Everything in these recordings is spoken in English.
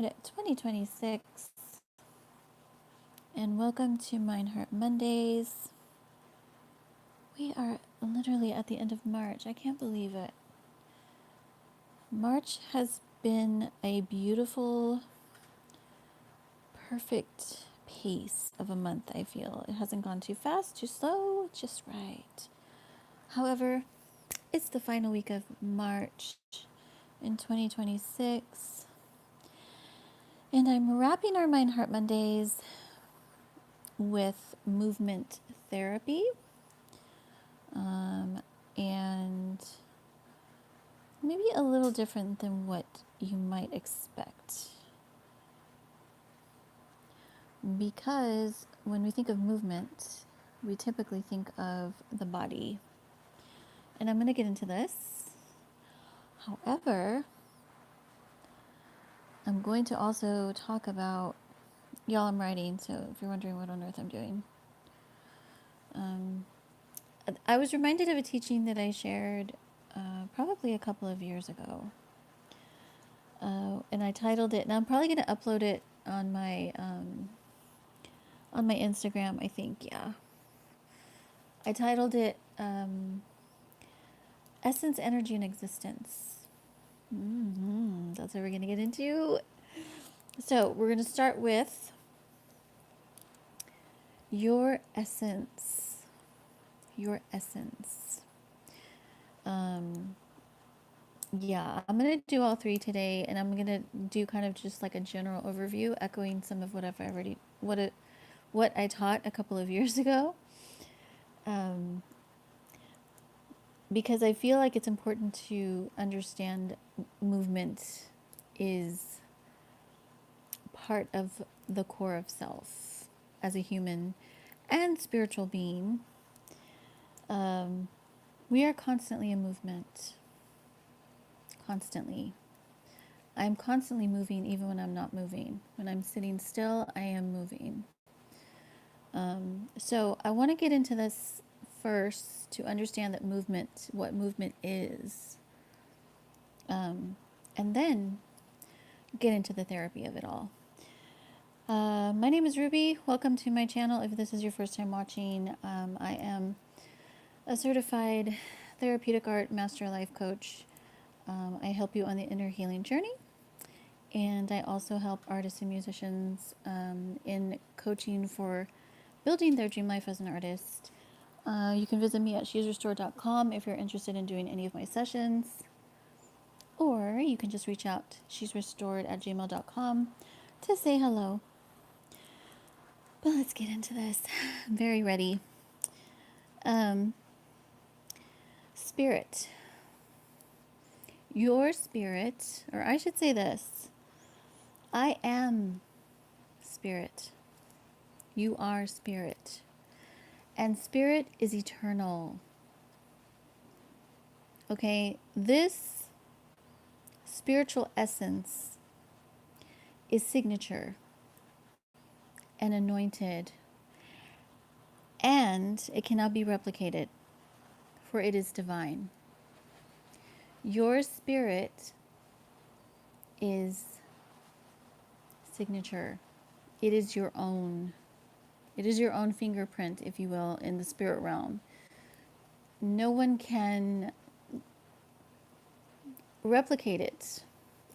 2026, and welcome to Mind Heart Mondays. We are literally at the end of March. I can't believe it. March has been a beautiful, perfect pace of a month, I feel. It hasn't gone too fast, too slow, just right. However, it's the final week of March in 2026, and I'm wrapping our Mind Heart Mondays with movement therapy. And maybe a little different than what you might expect. Because when we think of movement, we typically think of the body. And I'm going to get into this. However, I'm going to also talk about, y'all, I'm writing, so if you're wondering what on earth I'm doing. I was reminded of a teaching that I shared probably a couple of years ago. And I titled it, and I'm probably going to upload it on my Instagram, I think, yeah. I titled it Essence, Energy, and Existence. That's what we're going to get into. So we're going to start with your essence. Your essence. Yeah, I'm going to do all three today, and I'm going to do kind of just like a general overview, echoing some of what I've already, what I taught a couple of years ago. Because I feel like it's important to understand movement is part of the core of self as a human and spiritual being. We are constantly in movement. Constantly. I'm constantly moving even when I'm not moving. When I'm sitting still, I am moving. So I want to get into this first to understand that movement, what movement is, and then get into the therapy of it all. My name is Ruby. Welcome to my channel. If this is your first time watching, I am a certified therapeutic art master life coach. I help you on the inner healing journey, and I also help artists and musicians in coaching for building their dream life as an artist. You can visit me at shesrestore.com if you're interested in doing any of my sessions, or you can just reach out shesrestored@gmail.com to say hello. But let's get into this. I'm very ready. Spirit. Your spirit, or I should say this, I am spirit. You are spirit. And spirit is eternal. Okay, this spiritual essence is signature and anointed, and it cannot be replicated, for it is divine. Your spirit is signature. It is your own. It is your own fingerprint, if you will, in the spirit realm. No one can replicate it.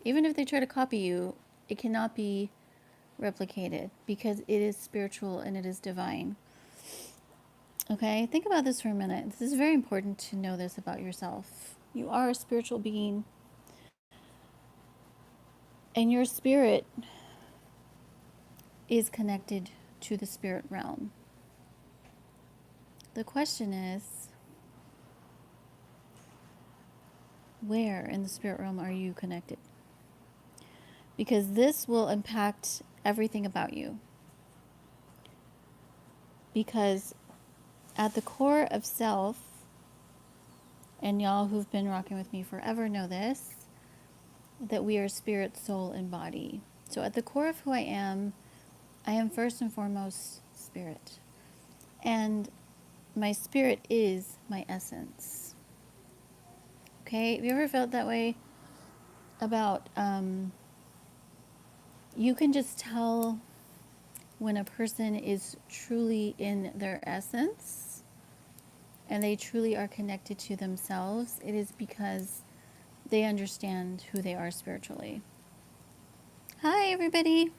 Even if they try to copy you, it cannot be replicated because it is spiritual and it is divine. Okay, think about this for a minute. This is very important to know this about yourself. You are a spiritual being, and your spirit is connected to the spirit realm. The question is, where in the spirit realm are you connected? Because this will impact everything about you. Because at the core of self, and y'all who've been rocking with me forever know this, that we are spirit, soul, and body. So at the core of who I am first and foremost spirit. And my spirit is my essence. Okay, have you ever felt that way about You can just tell when a person is truly in their essence and they truly are connected to themselves. It is because they understand who they are spiritually. Hi, everybody.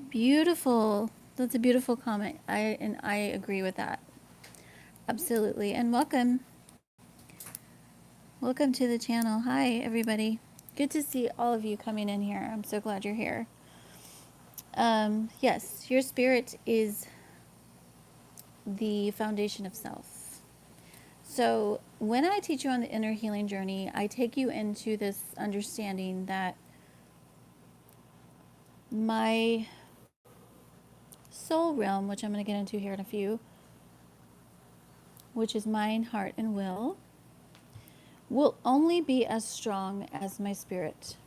Beautiful. That's a beautiful comment. I agree with that. Absolutely. And welcome. Welcome to the channel. Hi, everybody. Good to see all of you coming in here. I'm so glad you're here. Yes, your spirit is the foundation of self. So when I teach you on the inner healing journey, I take you into this understanding that my soul realm, which I'm going to get into here in a few, which is mind, heart, and will only be as strong as my spirit.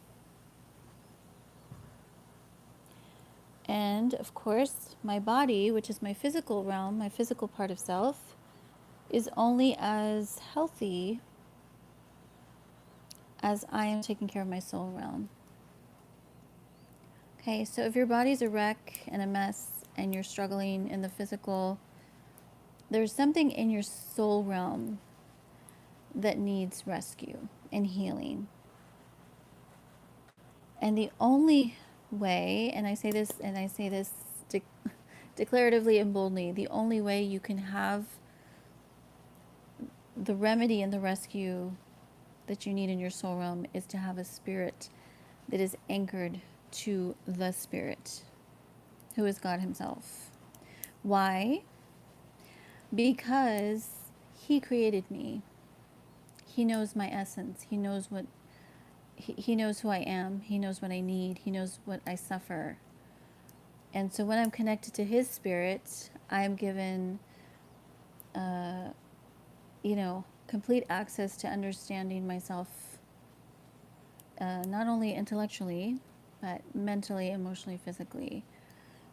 And of course, my body, which is my physical realm, my physical part of self, is only as healthy as I am taking care of my soul realm. Okay, so if your body's a wreck and a mess and you're struggling in the physical, there's something in your soul realm that needs rescue and healing. And the only way, and I say this declaratively and boldly, the only way you can have the remedy and the rescue that you need in your soul realm is to have a spirit that is anchored to the Spirit, who is God Himself. Why? Because He created me. He knows my essence. He knows what he knows who I am. He knows what I need. He knows what I suffer. And so when I'm connected to His Spirit, I'm given, complete access to understanding myself, not only intellectually, but mentally, emotionally, physically.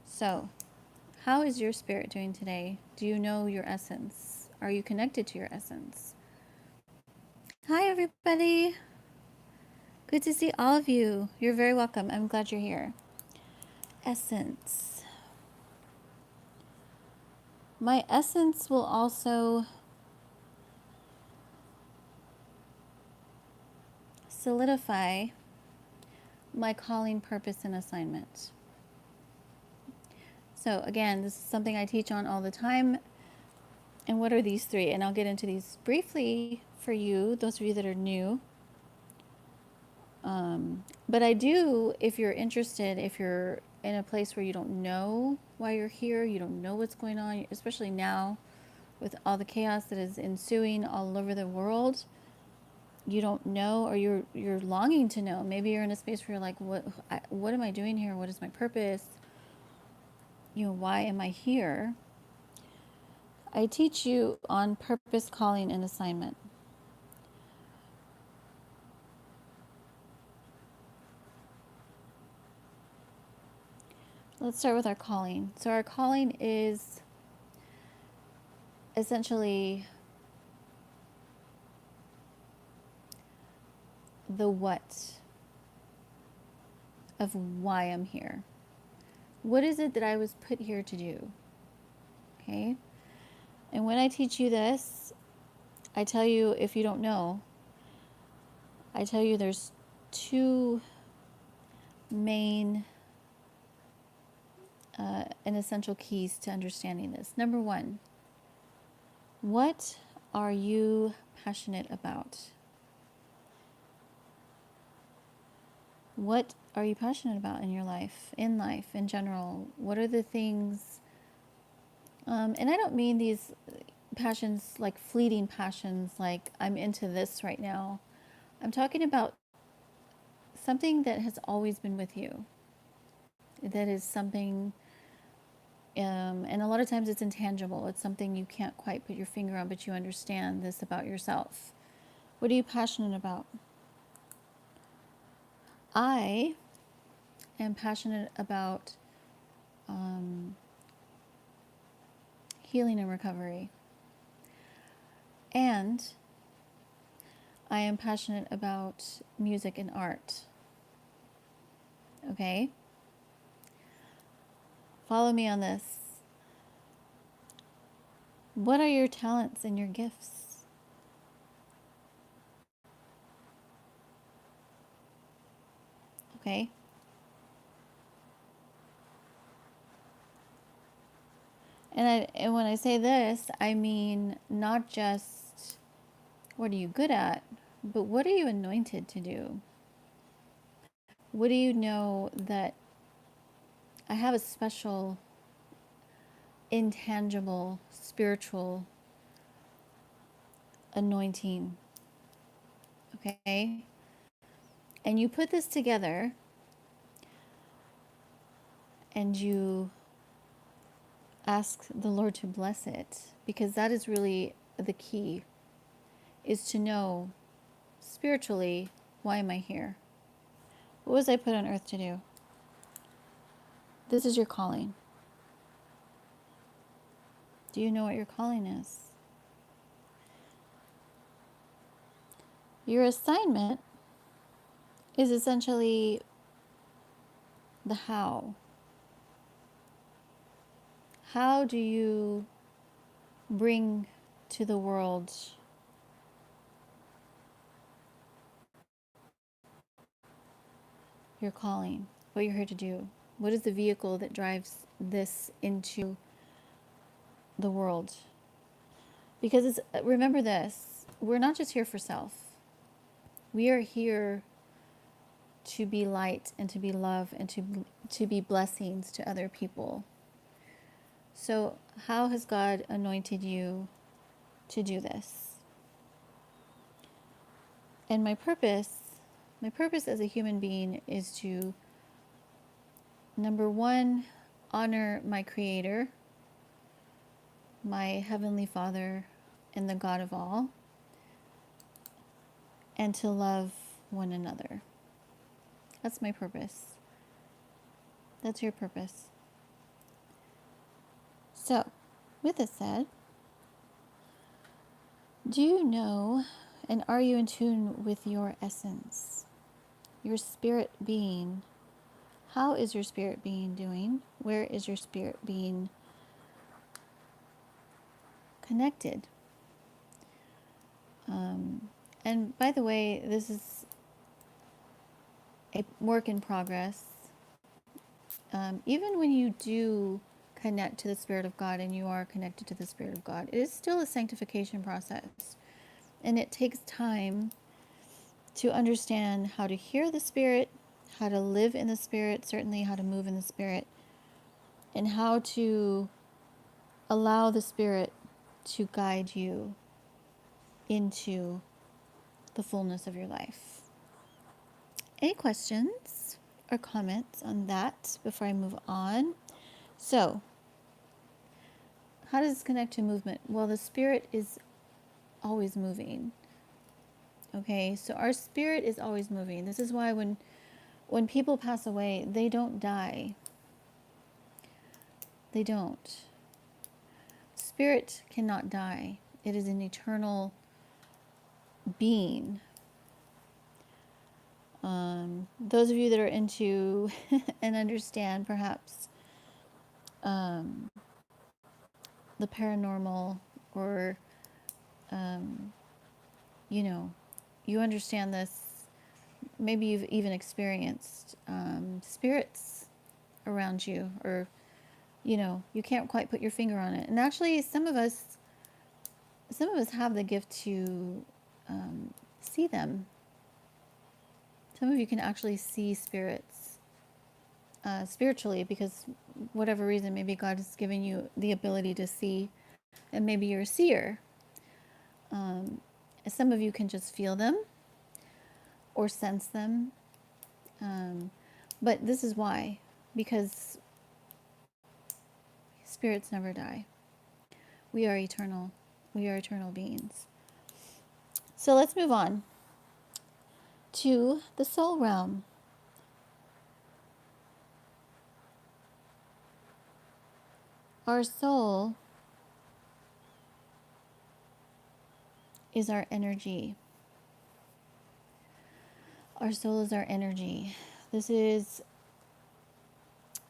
So, how is your spirit doing today? Do you know your essence? Are you connected to your essence? Hi, everybody. Good to see all of you. You're very welcome. I'm glad you're here. Essence. My essence will also solidify my calling, purpose, and assignment. So again, this is something I teach on all the time. And what are these three? And I'll get into these briefly for you, those of you that are new. But I do, if you're interested, if you're in a place where you don't know why you're here, you don't know what's going on, especially now with all the chaos that is ensuing all over the world, you don't know, or you're longing to know. Maybe you're in a space where you're like, what am I doing here? What is my purpose? Why am I here? I teach you on purpose, calling, and assignment. Let's start with our calling. So our calling is essentially the what of why I'm here. What is it that I was put here to do? Okay? And when I teach you this, I tell you, if you don't know, I tell you there's two main and essential keys to understanding this. Number one, what are you passionate about? What are you passionate about in your life, in general? What are the things, and I don't mean these passions like fleeting passions, like I'm into this right now. I'm talking about something that has always been with you. That is something, and a lot of times it's intangible. It's something you can't quite put your finger on, but you understand this about yourself. What are you passionate about? I am passionate about healing and recovery. And I am passionate about music and art. Okay? Follow me on this. What are your talents and your gifts? Okay? And when I say this, I mean not just what are you good at, but what are you anointed to do? What do you know that I have a special, intangible, spiritual anointing? Okay? And you put this together and you ask the Lord to bless it, because that is really the key, is to know spiritually, why am I here? What was I put on earth to do? This is your calling. Do you know what your calling is? Your assignment is essentially the how. How do you bring to the world your calling, what you're here to do? What is the vehicle that drives this into the world? Because remember this, we're not just here for self. We are here to be light and to be love and to be blessings to other people. So how has God anointed you to do this? And my purpose as a human being is to, number one, honor my Creator, my Heavenly Father, and the God of all, and to love one another. That's my purpose. That's your purpose. So, with this said, do you know and are you in tune with your essence, your spirit being? How is your spirit being doing? Where is your spirit being connected? And by the way, this is a work in progress. Even when you do connect to the Spirit of God and you are connected to the Spirit of God, it is still a sanctification process. And it takes time to understand how to hear the Spirit, how to live in the Spirit, certainly how to move in the Spirit, and how to allow the Spirit to guide you into the fullness of your life. Any questions or comments on that before I move on? So, how does this connect to movement? Well, the Spirit is always moving. Okay, so our spirit is always moving. This is why when people pass away, they don't die. They don't. Spirit cannot die. It is an eternal being. Those of you that are into and understand perhaps the paranormal, or you understand this, maybe you've even experienced spirits around you, or you can't quite put your finger on it. And actually some of us have the gift to see them. Some of you can actually see spirits spiritually, because whatever reason, maybe God has given you the ability to see, and maybe you're a seer. Some of you can just feel them or sense them. But this is why, because spirits never die. We are eternal. We are eternal beings. So let's move on to the soul realm. Our soul is our energy. Our soul is our energy. This is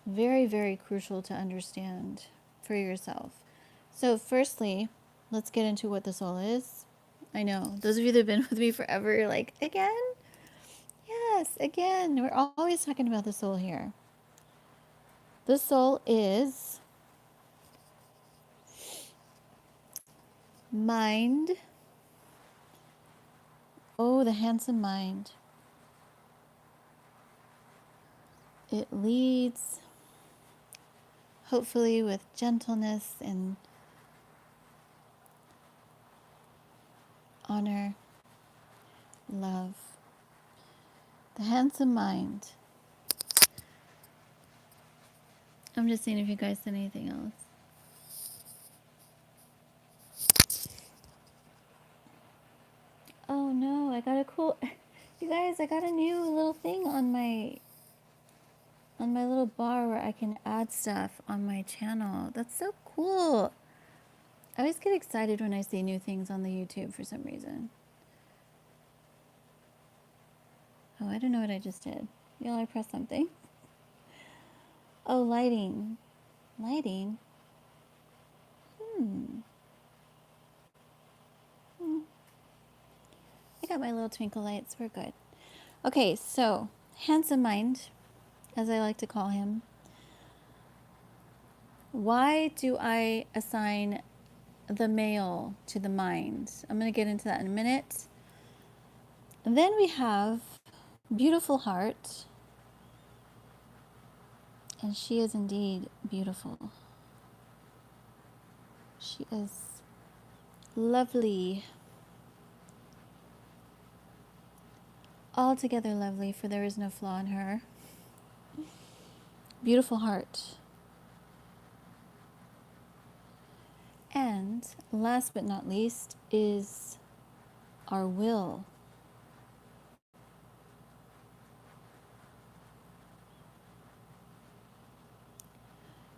very, very crucial to understand for yourself. So, firstly, let's get into what the soul is. I know those of you that have been with me forever, you're like, again? Yes, again. We're always talking about the soul here. The soul is mind. Oh, the handsome mind. It leads, hopefully, with gentleness and honor, love. The handsome mind. I'm just seeing if you guys said anything else. Oh no, I got a cool. You guys, I got a new little thing on my little bar where I can add stuff on my channel. That's so cool. I always get excited when I see new things on the YouTube for some reason. Oh, I don't know what I just did. Y'all, I pressed something. Oh, lighting. Lighting? Hmm. I got my little twinkle lights. We're good. Okay, so, handsome mind, as I like to call him. Why do I assign the male to the mind? I'm going to get into that in a minute. And then we have beautiful heart. And she is indeed beautiful. She is lovely. Altogether lovely, for there is no flaw in her. Beautiful heart. And last but not least is our will.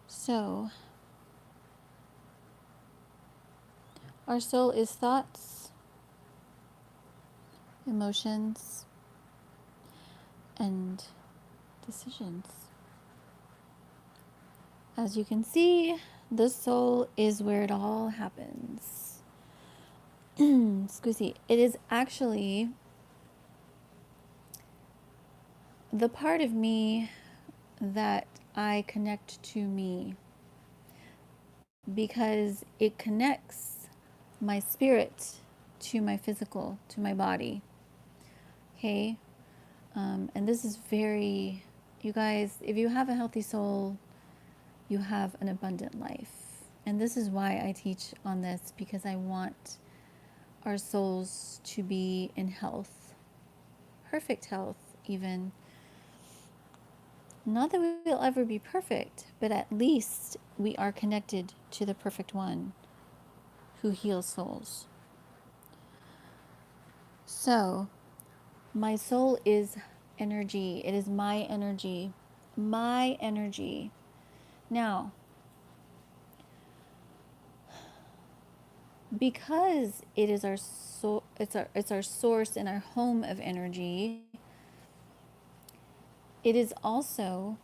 So, our soul is thoughts, emotions, and decisions. As you can see, the soul is where it all happens. Excuse me. It is actually the part of me that I connect to me, because it connects my spirit to my physical, to my body. Okay? And this is very, you guys, if you have a healthy soul, you have an abundant life. And this is why I teach on this, because I want our souls to be in health, perfect health, even. Not that we will ever be perfect, but at least we are connected to the perfect one who heals souls. So, my soul is energy. It is my energy. My energy. Now, because it is our soul, it's our source and our home of energy, it is also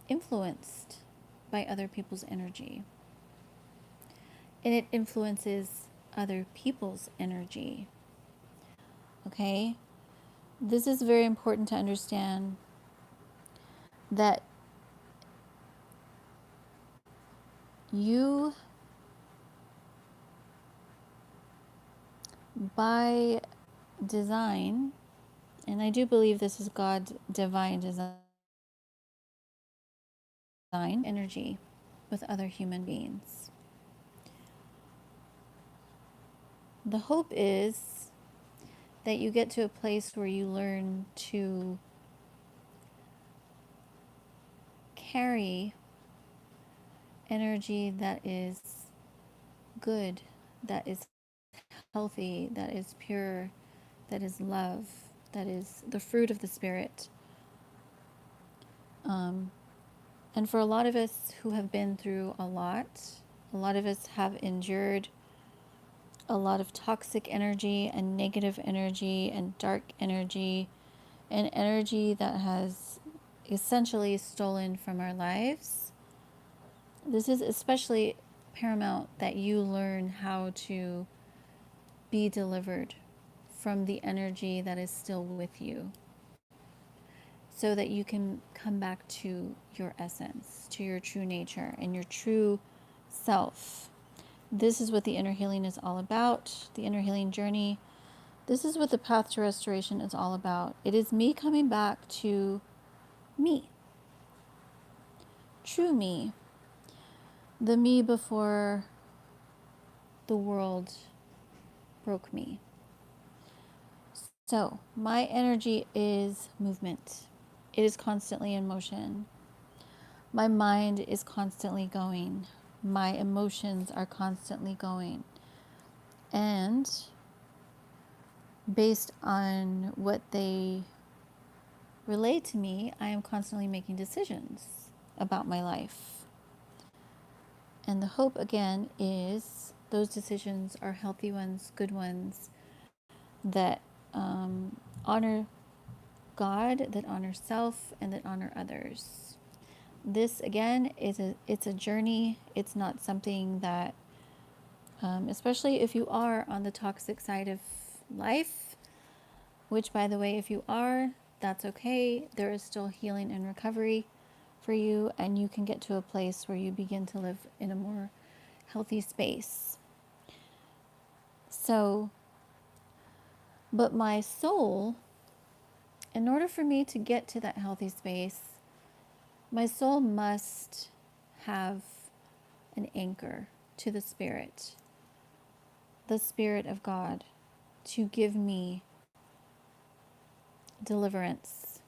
influenced by other people's energy. And it influences other people's energy. Okay? This is very important to understand, that you, by design, and I do believe this is God's divine design, energy with other human beings. The hope is that you get to a place where you learn to carry energy that is good, that is healthy, that is pure, that is love, that is the fruit of the Spirit. And for a lot of us who have been through a lot of us have endured a lot of toxic energy and negative energy and dark energy and energy that has essentially stolen from our lives. This is especially paramount that you learn how to be delivered from the energy that is still with you, so that you can come back to your essence, to your true nature and your true self. This is what the inner healing is all about, the inner healing journey. This is what the path to restoration is all about. It is me coming back to me, true me, the me before the world broke me. So, my energy is movement. It is constantly in motion. My mind is constantly going. My emotions are constantly going. And based on what they relate to me, I am constantly making decisions about my life. And the hope, again, is those decisions are healthy ones, good ones, that honor God, that honor self, and that honor others. This, again, it's a journey. It's not something that, especially if you are on the toxic side of life, which, by the way, if you are, that's okay. There is still healing and recovery for you, and you can get to a place where you begin to live in a more healthy space. So, but my soul, in order for me to get to that healthy space, my soul must have an anchor to the Spirit of God, to give me deliverance,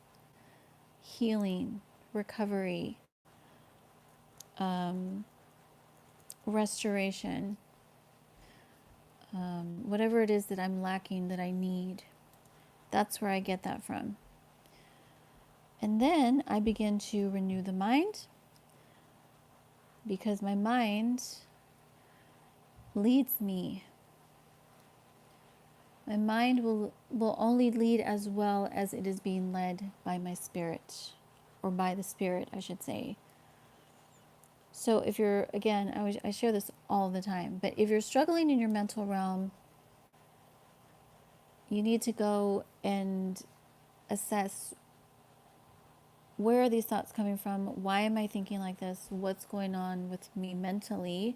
healing, recovery, restoration, whatever it is that I'm lacking, that I need. That's where I get that from. And then I begin to renew the mind, because my mind leads me. My mind will only lead as well as it is being led by my spirit, or by the Spirit, I should say. So if you're, again, I share this all the time, but if you're struggling in your mental realm, you need to go and assess, where are these thoughts coming from? Why am I thinking like this? What's going on with me mentally?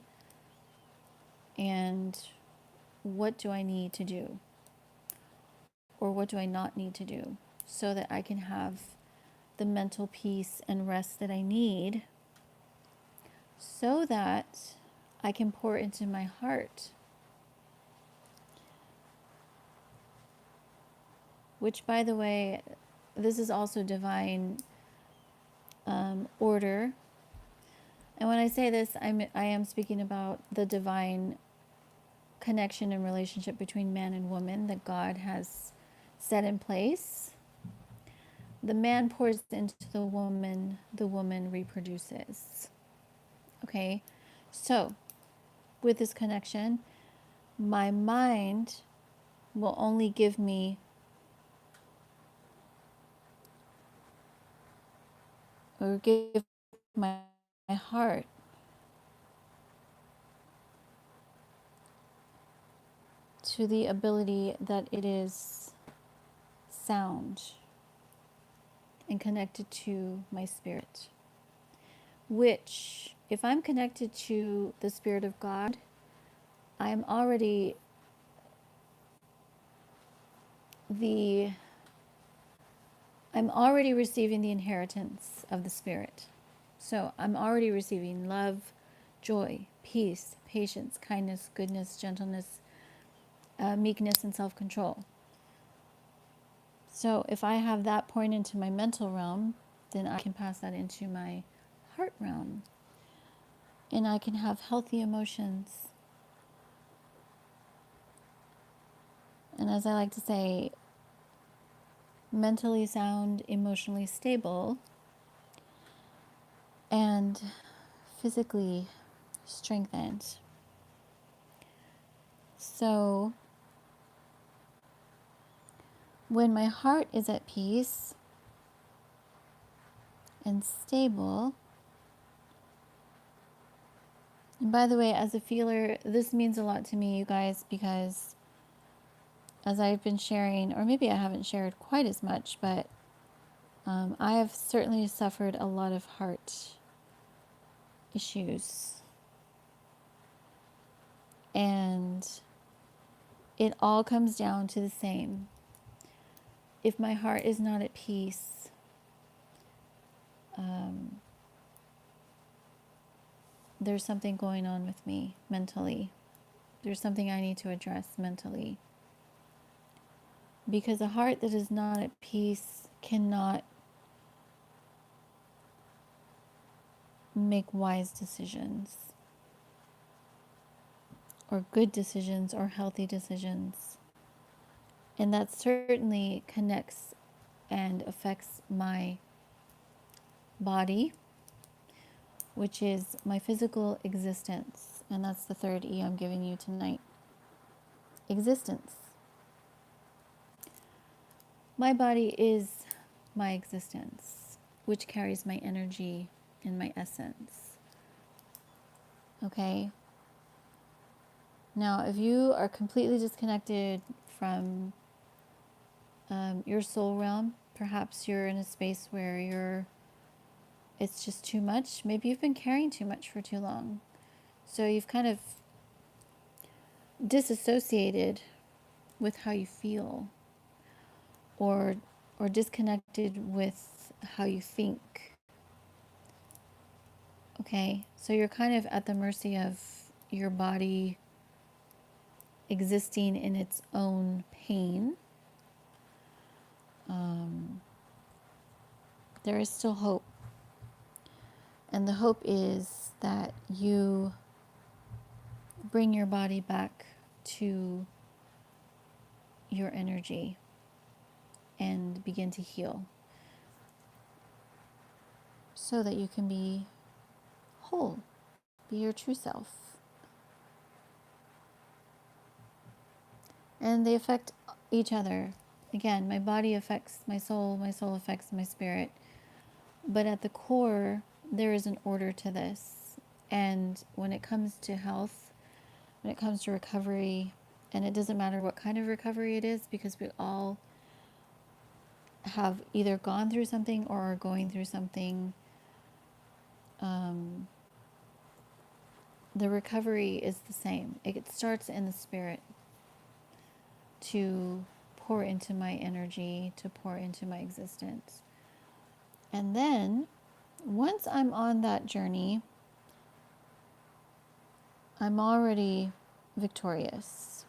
And what do I need to do? Or what do I not need to do, so that I can have the mental peace and rest that I need, so that I can pour into my heart, which, by the way, this is also divine order. And when I say this, I am speaking about the divine connection and relationship between man and woman that God has set in place. The man pours into the woman reproduces. Okay? So, with this connection, my mind will only give me or give my heart to the ability that it is sound and connected to my spirit. Which, if I'm connected to the Spirit of God, I'm already receiving the inheritance of the Spirit. So I'm already receiving love, joy, peace, patience, kindness, goodness, gentleness, meekness, and self-control. So if I have that pouring into my mental realm, then I can pass that into my heart realm. And I can have healthy emotions. And as I like to say, mentally sound, emotionally stable, and physically strengthened. So When my heart is at peace and stable, and by the way, as a feeler, this means a lot to me, you guys, because as I've been sharing, or maybe I haven't shared quite as much, but I have certainly suffered a lot of heart issues. And it all comes down to the same. If my heart is not at peace, there's something going on with me mentally. There's something I need to address mentally. Because a heart that is not at peace cannot make wise decisions, or good decisions, or healthy decisions. And that certainly connects and affects my body, which is my physical existence. And that's the third E I'm giving you tonight. Existence. My body is my existence, which carries my energy and my essence. Okay? Now, if you are completely disconnected from your soul realm, perhaps you're in a space where it's just too much. Maybe you've been carrying too much for too long. So you've kind of disassociated with how you feel, or disconnected with how you think. Okay? So you're kind of at the mercy of your body existing in its own pain. There is still hope. And the hope is that you bring your body back to your energy and begin to heal so that you can be whole, be your true self. And they affect each other. Again, my body affects my soul affects my spirit. But at the core, there is an order to this. And when it comes to health, when it comes to recovery, and it doesn't matter what kind of recovery it is, because we all have either gone through something or are going through something, the recovery is the same. It starts in the spirit, to pour into my energy, to pour into my existence. And then, once I'm on that journey, I'm already victorious,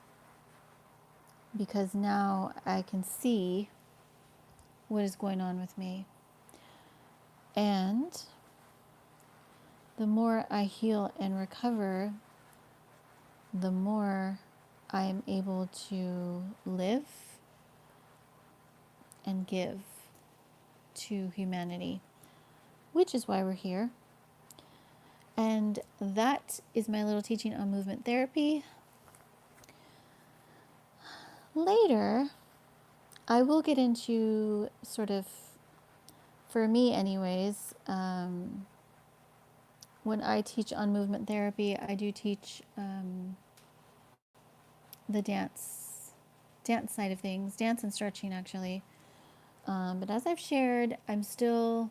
because now I can see what is going on with me. And the more I heal and recover, the more I am able to live and give to humanity, which is why we're here. And that is my little teaching on movement therapy. Later, I will get into sort of, for me anyways, when I teach on movement therapy, I do teach the dance side of things, dance and stretching actually. But as I've shared, I'm still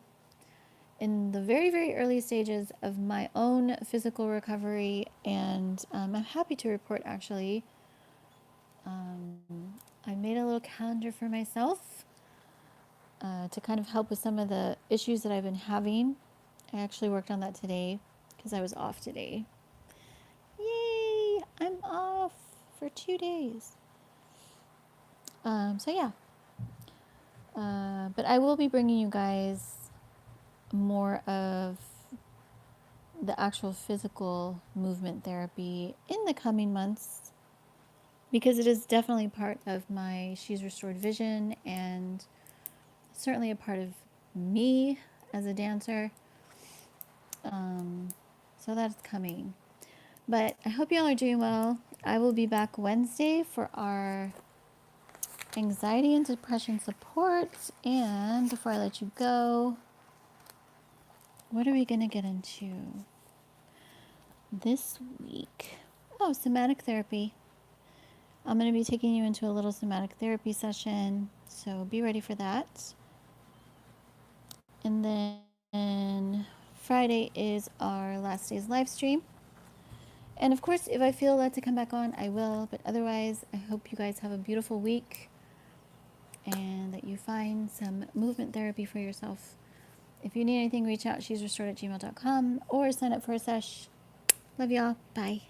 in the very, very early stages of my own physical recovery, and I'm happy to report actually, I made a little calendar for myself to kind of help with some of the issues that I've been having. I actually worked on that today because I was off today. Yay! I'm off for 2 days. So yeah. But I will be bringing you guys more of the actual physical movement therapy in the coming months, because it is definitely part of my She's Restored vision, and certainly a part of me as a dancer. So that's coming. But I hope you all are doing well. I will be back Wednesday for our anxiety and depression support. And before I let you go, what are we going to get into this week? Oh, somatic therapy. I'm going to be taking you into a little somatic therapy session, so be ready for that. And then Friday is our last day's live stream. And of course, if I feel led to come back on, I will. But otherwise, I hope you guys have a beautiful week and that you find some movement therapy for yourself. If you need anything, reach out, shesrestored@gmail.com or sign up for a sesh. Love y'all. Bye.